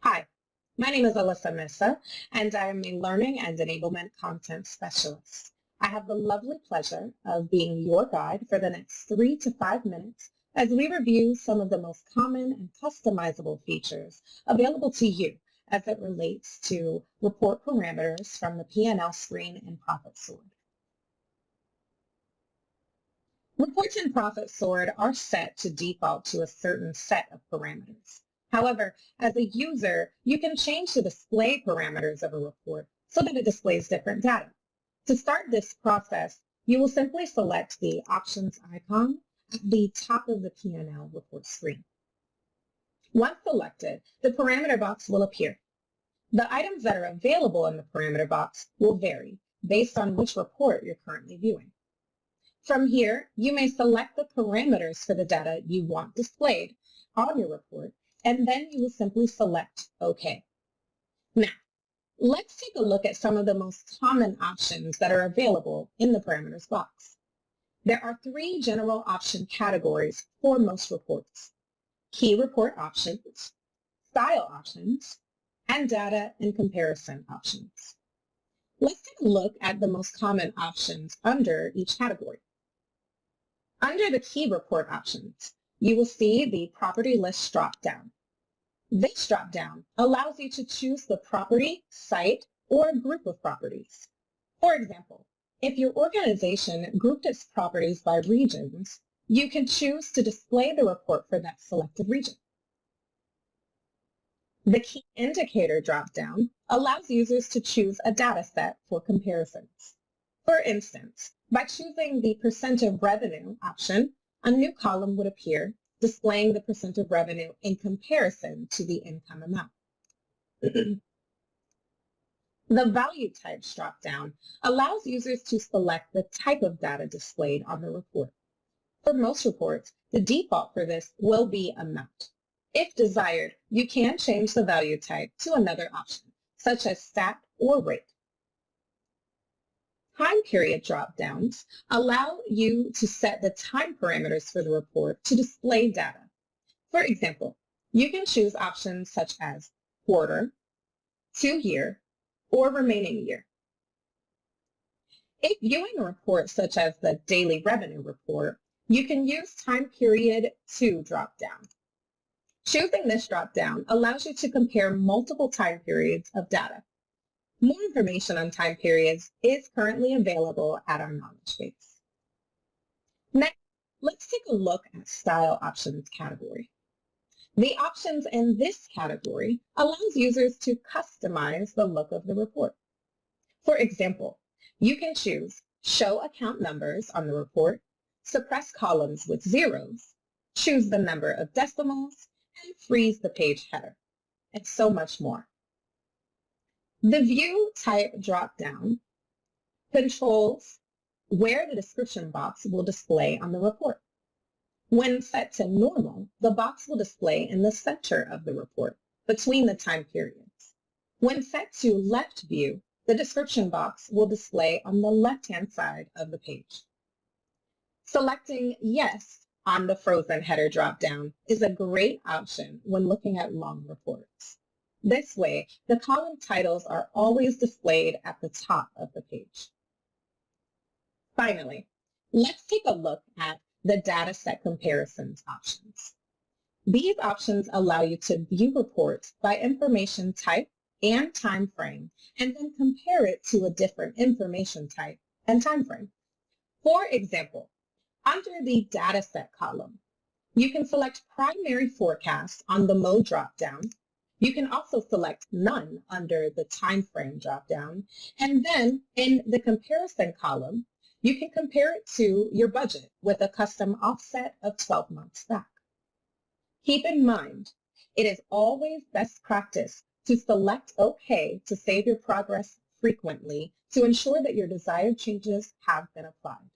Hi, my name is Alyssa Missa, and I am a Learning and Enablement Content Specialist. I have the lovely pleasure of being your guide for the next 3 to 5 minutes as we review some of the most common and customizable features available to you as it relates to report parameters from the P&L screen in ProfitSword. Reports in ProfitSword are set to default to a certain set of parameters. However, as a user, you can change the display parameters of a report so that it displays different data. To start this process, you will simply select the Options icon at the top of the P&L report screen. Once selected, the parameter box will appear. The items that are available in the parameter box will vary based on which report you're currently viewing. From here, you may select the parameters for the data you want displayed on your report, and then you will simply select OK. Now, let's take a look at some of the most common options that are available in the parameters box. There are 3 general option categories for most reports: key report options, style options, and data and comparison options. Let's take a look at the most common options under each category. Under the key report options, you will see the property list drop-down. This drop-down allows you to choose the property, site, or a group of properties. For example, if your organization grouped its properties by regions, you can choose to display the report for that selected region. The key indicator drop-down allows users to choose a data set for comparisons. For instance, by choosing the percent of revenue option, a new column would appear displaying the percent of revenue in comparison to the income amount. The value types drop-down allows users to select the type of data displayed on the report. For most reports, the default for this will be amount. If desired, you can change the value type to another option, such as stat or rate. Time period drop-downs allow you to set the time parameters for the report to display data. For example, you can choose options such as quarter, 2-year, or remaining year. If viewing a report such as the daily revenue report, you can use time period 2 drop-down. Choosing this drop-down allows you to compare multiple time periods of data. More information on time periods is currently available at our knowledge base. Next, let's take a look at style options category. The options in this category allows users to customize the look of the report. For example, you can choose show account numbers on the report, suppress columns with zeros, choose the number of decimals, and freeze the page header, and so much more. The View Type drop-down controls where the description box will display on the report. When set to normal, the box will display in the center of the report, between the time periods. When set to left view, the description box will display on the left-hand side of the page. Selecting Yes on the frozen header drop-down is a great option when looking at long reports. This way, the column titles are always displayed at the top of the page. Finally, let's take a look at the data set comparisons options. These options allow you to view reports by information type and time frame, and then compare it to a different information type and time frame. For example, under the data set column, you can select primary forecast on the mode drop-down. You can also select none under the time frame drop-down, and then in the comparison column, you can compare it to your budget with a custom offset of 12 months back. Keep in mind, it is always best practice to select OK to save your progress frequently to ensure that your desired changes have been applied.